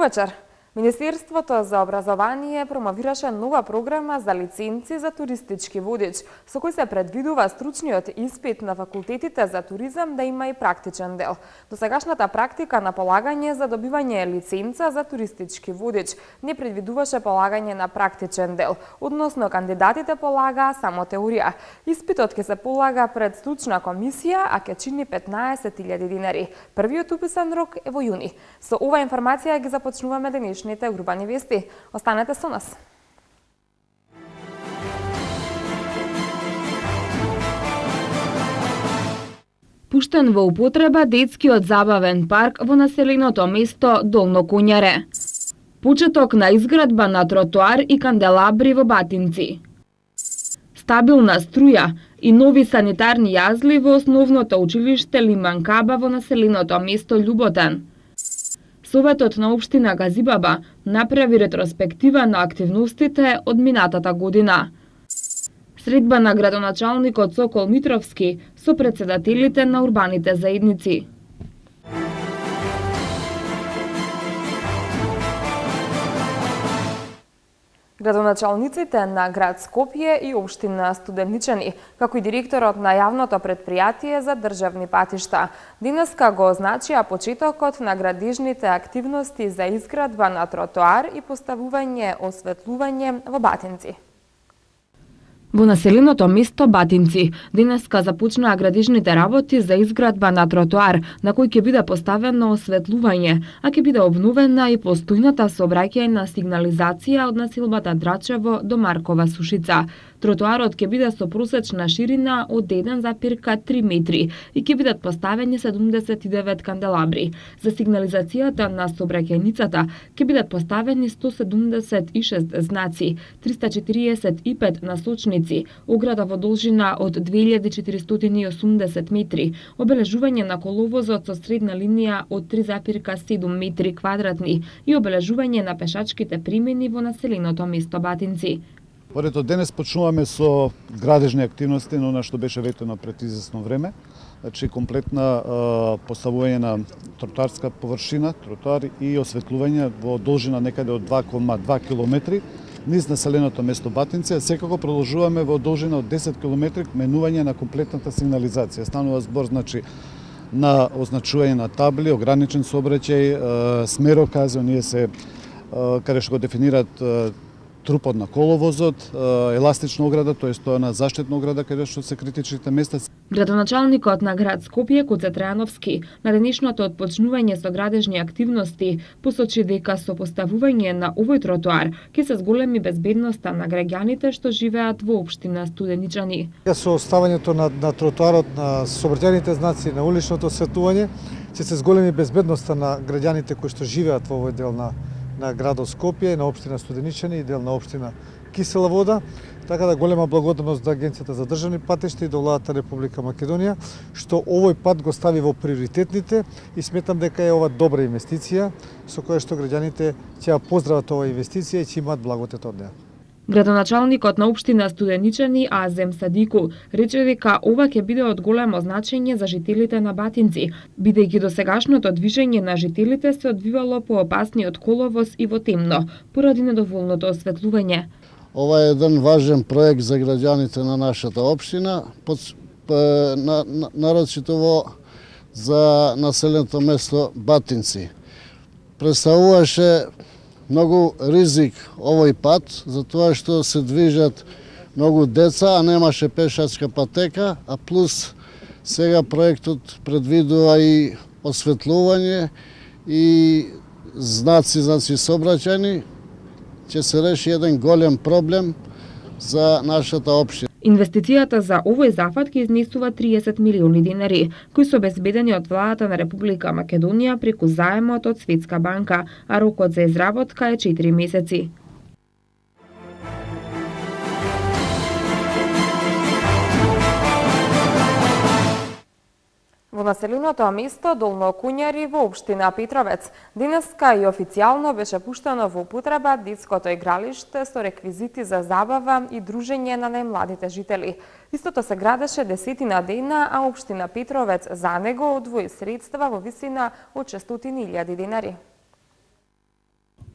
вечер. Министерството за образование промовираше нова програма за лиценци за туристички водич, со кој се предвидува стручниот испит на факултетите за туризам да има и практичен дел. Досегашната практика на полагање за добивање лиценца за туристички водич не предвидуваше полагање на практичен дел, односно кандидатите полагаа само теорија. Испитот ќе се полага пред стручна комисија, а ќе чини 15.000 динари. Првиот уписан рок е во јуни. Со ова информација ги започнуваме денешните урбани вести. Останете со нас. Пуштен во употреба детскиот забавен парк во населеното место Долно Куњаре. Почеток на изградба на тротоар и канделабри во Батинци. Стабилна струја и нови санитарни јазли во основното училиште Лиман Каба во населеното место Љуботан. Советот на општина Газибаба направи ретроспектива на активностите од минатата година. Средба на градоначалникот Сокол Митровски со претседателите на урбаните заедници. Градоначалниците на град Скопје и општина Студеничани, како и директорот на јавното предпријатие за државни патишта, денеска го означија почетокот на градежните активности за изградба на тротоар и поставување осветлување во Батинци. Во населеното место Батинци денеска започнаа градежните работи за изградба на тротоар, на кој ќе биде поставено осветлување, а ќе биде обновена и постојната сообраќајна сигнализација од насилбата Драчево до Маркова Сушица. Тротоарот ќе биде со просечна ширина од 1,3 метри и ќе бидат поставени 79 канделабри. За сигнализацијата на сообраќајницата ќе бидат поставени 176 знаци, 345 насочници, ограда во должина од 2480 метри, обележување на коловозот со средна линија од 3,7 метри квадратни и обележување на пешачките примени во населеното место Батинци. Поред од денес почнуваме со градежни активности, но што беше ветено пред извесно време. Значи комплетна поставување на тротоарска површина, тротоар и осветлување во должина некаде од 2,2 километри низ населеното место Батинци, а секако продолжуваме во должина од 10 километри менување на комплетната сигнализација. Станува збор значи на означување на табли, ограничен сообраќај, смерокази, оние се каде што го дефинираат трупот на коловозот, еластична ограда, тоест тоа на заштитна ограда каде што се критичните места. Градоначалникот на град Скопје Коце Трајановски на денешното отпочнување со градежни активности посочи дека со поставување на овој тротоар ќе се зголеми безбедноста на граѓаните што живеат во општина Студеничани. Со ставањето на тротоарот, на сообраќајните знаци, на уличното осветлување ќе се зголеми безбедноста на граѓаните кои што живеат во овој дел на градот Скопје, на општина Студеничани и дел на општина Кисела Вода. Така да голема благодарност до Агенцијата за државни патишта и до владата Република Македонија, што овој пат го стави во приоритетните и сметам дека е ова добра инвестиција со која што граѓаните ќе ја поздрават оваа инвестиција и ќе имаат благодет од неа. Градоначалникот на општина Студеничани Азем Садику рече дека ова ќе биде од големо значење за жителите на Батинци, бидејќи досегашното движење на жителите се одвивало по опасниот коловоз и во темно, поради недоволното осветлување. Ова е еден важен проект за граѓаните на нашата општина, нарочито за населеното место Батинци. Представуваше многу ризик овој пат, затоа што се движат многу деца, а немаше пешачка патека, а плюс сега проектот предвидува и осветлување и знаци сообраќајни. Ќе се реши еден голем проблем за нашата општина. Инвестицијата за овој зафат ќе изнесува 30 милиони динари, кои се обезбедени од владата на Република Македонија преку заемот од Светска банка, а рокот за изработка е 4 месеци. Во населеното место Долно Куњари во општина Петровец денеска и официјално беше пуштено во употреба детското игралиште со реквизити за забава и дружење на најмладите жители. Истото се градеше 10 дена, а општина Петровец за него одвои средства во висина од 600.000 динари.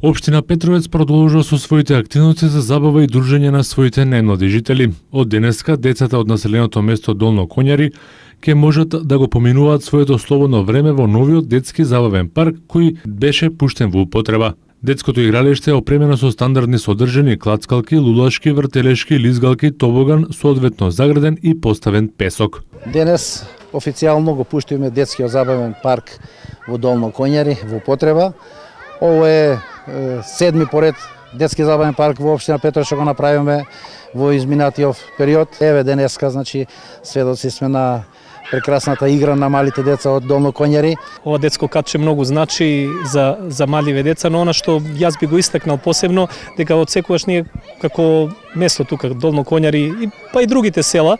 Општина Петровец продолжува со своите активности за забава и дружење на своите најмлади жители. Од денеска децата од населеното место Долно Коњари ќе можат да го поминуваат своето слободно време во новиот детски забавен парк кој беше пуштен во употреба. Детското игралиште е опремено со стандардни содржини, клацкалки, лулашки, вртелешки, лизгалки, тобоган, соодветно заграден и поставен песок. Денес официјално го пуштиме детскиот забавен парк во Долно Коњари во употреба. Ово е седми поред детски забавен парк во општина Петровец што го направиме во изминатиот период. Еве денеска, значи, сведоци сме на прекрасната игра на малите деца од Долно Коњари. Ова детско катче многу значи за маливе деца, но она што јас би го истакнал посебно, дека од секогаш ние како место тука Долно Коњари па и другите села,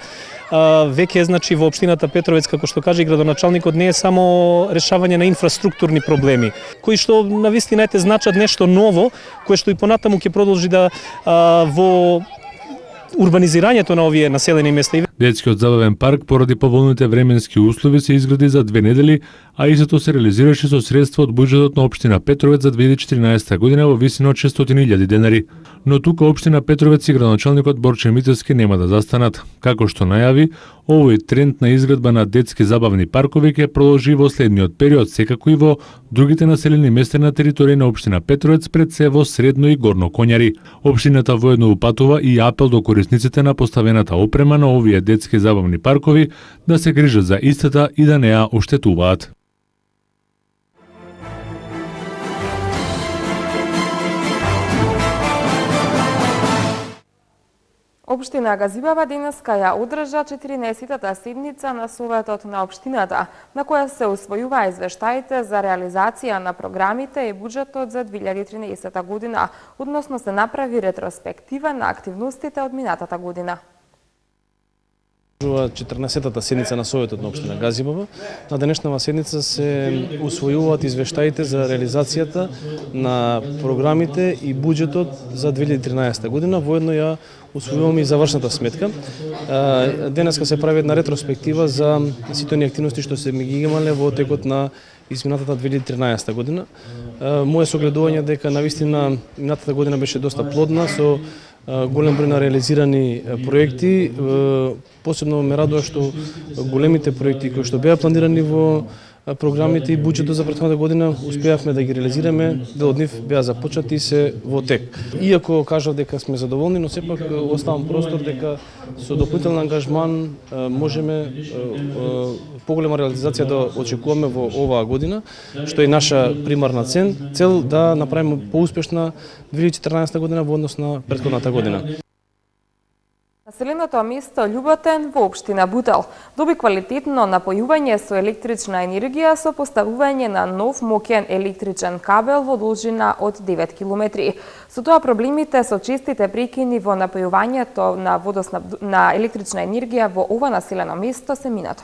веќе значи во општината Петровец, како што каже и градоначалникот, не е само решавање на инфраструктурни проблеми, кои што навистина значат нешто ново, кое што и понатаму ќе продолжи да во урбанизирањето на овие населени места. Детскиот забавен парк поради поволните временски услови се изгради за 2 недели, а истото се реализираше со средства од буџетот на општина Петровец за 2014 година во висина од 600.000 денари. Но тука општина Петровец и градоначалникот Борче Митевски нема да застанат. Како што најави, овој тренд на изградба на детски забавни паркови ќе продолжи во следниот период, секако и во другите населени места на територија на општина Петровец, пред се во Средно и Горно Коњари. Општината воедно упатува и апел до корисниците на поставената опрема на овие детски забавни паркови да се грижат за истата и да не ја оштетуваат. Општина Газибава денеска ја одржа 14-тата седница на Советот на општината, на која се усвојува извештаите за реализација на програмите и буџетот за 2013 година, односно се направи ретроспектива на активностите од минатата година. 14-тата седница на Советот на општина Газибава. На денешнава седница се усвојуваат извештаите за реализацијата на програмите и буџетот за 2013 година. Воедно ја усвојуваме и завршната сметка. Денеска се прави една ретроспектива за сите оние активности што се ги имале во текот на изминатата 2013 година. Моје согледување дека навистина минатата година беше доста плодна со голем број на реализирани проекти. Посебно ме радува што големите проекти кои што беа планирани во програмите и буџетот за претходната година успеавме да ги реализираме, дел од нив беа започнати и се во тек. Иако кажав дека сме задоволни, но сепак оставам простор дека со дополнителен ангажман можеме поголема реализација да очекуваме во оваа година, што е наша примарна цел да направиме поуспешна 2014 година во однос на претходната година. Населеното место Љуботен во општина Бутел доби квалитетно напојување со електрична енергија со поставување на нов моќен електричен кабел во должина од 9 км. Со тоа проблемите со честите прекини во напојувањето на електрична енергија во ова населено место се минато.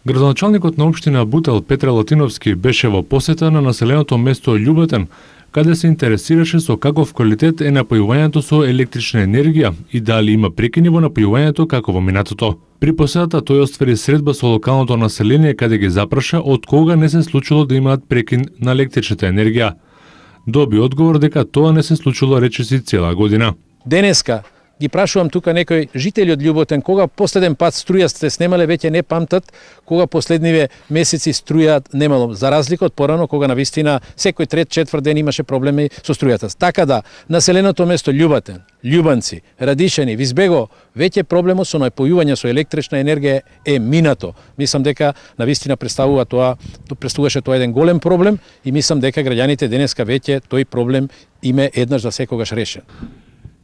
Градоначалникот на општина Бутел Петре Латиновски беше во посета на населеното место Љуботен, каде се интересираше со каков квалитет е напојувањето со електрична енергија и дали има прекини во напојувањето како во минатото. При посетата тој оствари средба со локалното население каде ги запраша од кога не се случило да имаат прекин на електричната енергија. Доби одговор дека тоа не се случило речиси цела година. Денеска ги прашувам тука некои жители од Љуботен кога последен пат струја сте снемале, веќе не памтат кога последниве месеци струја немало, за разлика од порано кога навистина секој трет-четврт ден имаше проблеми со струјата. Така да населеното место Љуботен, Љубанци, Радишани, Визбего, веќе проблемот со напојување со електрична енергија е минато. Мислам дека навистина представуваше тоа еден голем проблем и мислам дека граѓаните денеска веќе тој проблем име еднаш за секогаш решен.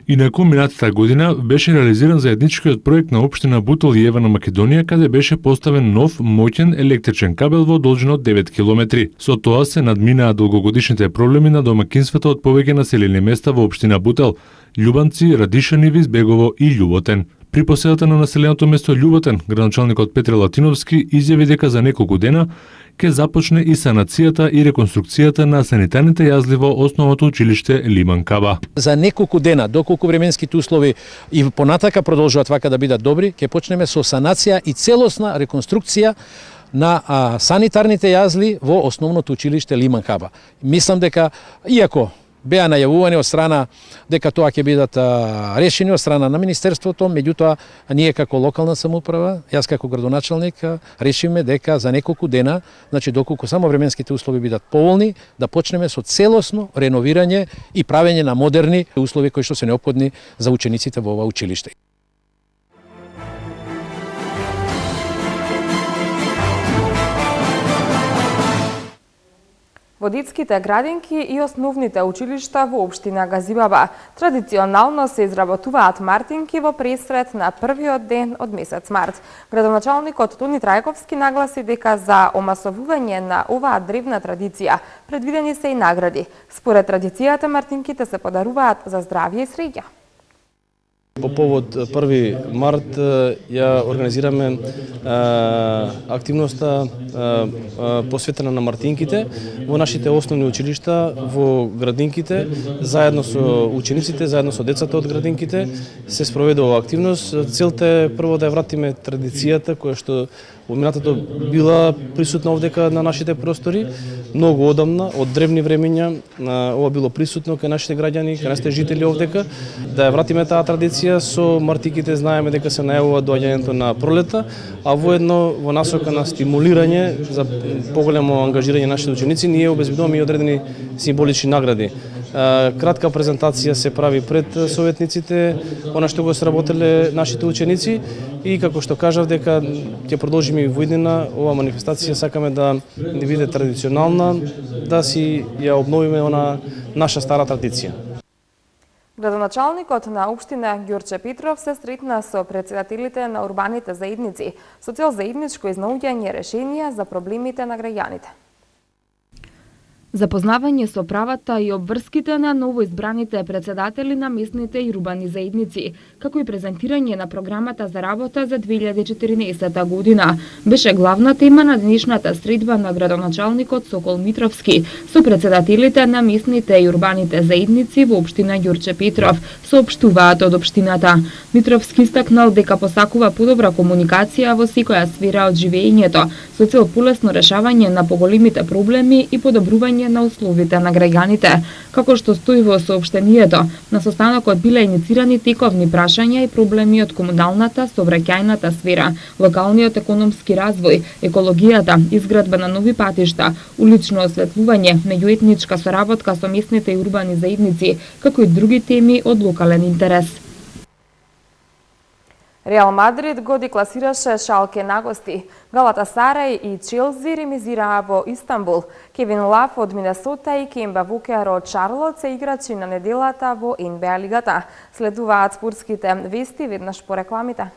Инаку минатата година беше реализиран заедничкиот проект на општина Бутел и Евана Македонија, каде беше поставен нов моќен електричен кабел во должина од 9 км. Со тоа се надминаа долгогодишните проблеми на домакинствата од повеќе населени места во општина Бутел, Љубанци, Радишани, Визбегово и Љуботен. При посетата на населеното место Љуботен, градоначалникот Петре Латиновски изјави дека за неколку дена ќе започне и санацијата и реконструкцијата на санитарните јазли во основното училиште Лиман Каба. За неколку дена, доколку временските услови и понатака продолжуваат вака да бидат добри, ќе почнеме со санација и целосна реконструкција на санитарните јазли во основното училиште Лиман Хаба. Мислам дека, иако беа најавувани од страна дека тоа ќе бидат решени од страна на Министерството, меѓутоа ние како локална самоуправа, јас како градоначалник, решиме дека за неколку дена, значи доколку само временските услови бидат поволни, да почнеме со целосно реновирање и правење на модерни услови кои што се неопходни за учениците во ова училиште. Во детските градинки и основните училишта во општина Газибаба традиционално се изработуваат мартинки во пресрет на првиот ден од месец март. Градоначалникот Тони Трајковски нагласи дека за омасовување на оваа древна традиција предвидени се и награди. Според традицијата мартинките се подаруваат за здравје и среќа. По повод 1 март ја организираме активноста посветена на мартинките во нашите основни училишта, во градинките, заедно со учениците, заедно со децата од градинките се спроведува активност. Целта е прво да ја вратиме традицијата која што во минатото била присутна овдека на нашите простори, многу одамна, од древни времења, ова било присутно кај нашите граѓани, кај нашите жители овдека. Да ја вратиме таа традиција, со мартиките знаеме дека се најавува доаѓањето на пролета, а воедно во насока на стимулирање за поголемо ангажирање нашите ученици, ние обезбедуваме и одредени символични награди. Кратка презентација се прави пред советниците, она што го сработеле нашите ученици и како што кажав дека ќе продолжиме и во иднина, ова манифестација сакаме да не биде традиционална, да си ја обновиме она наша стара традиција. Градоначалникот на општина Ѓурче Петров се сретна со претседателите на урбаните заедници со цел заедничко изнаоѓање решенија за проблемите на граѓаните. Запознавање со правата и обврските на новоизбраните претседатели на местните и урбани заедници, како и презентирање на програмата за работа за 2014 година, беше главна тема на денешната средба на градоначалникот Сокол Митровски со претседателите на местните и урбаните заедници во општина Ѓурче Петров, соопштуваат од општината. Митровски истакнал дека посакува подобра комуникација во секоја сфера од живеењето, со цел полесно решавање на поголемите проблеми и подобрување на условите на граѓаните. Како што стои во соопштението, на состанокот биле иницирани тековни прашања и проблеми од комуналната, сообраќајната сфера, локалниот економски развој, екологијата, изградба на нови патишта, улично осветлување, меѓуетничка соработка со местните и урбани заедници, како и други теми од локален интерес. Реал Мадрид го декласираше Шалке на гости. Галатасарај и Челси ремизираа во Истанбул. Кевин Лав од Минесота и Кемба Вукер од Шарлот се играчи на неделата во НБА лигата. Следуваат спортските вести веднаш по рекламите.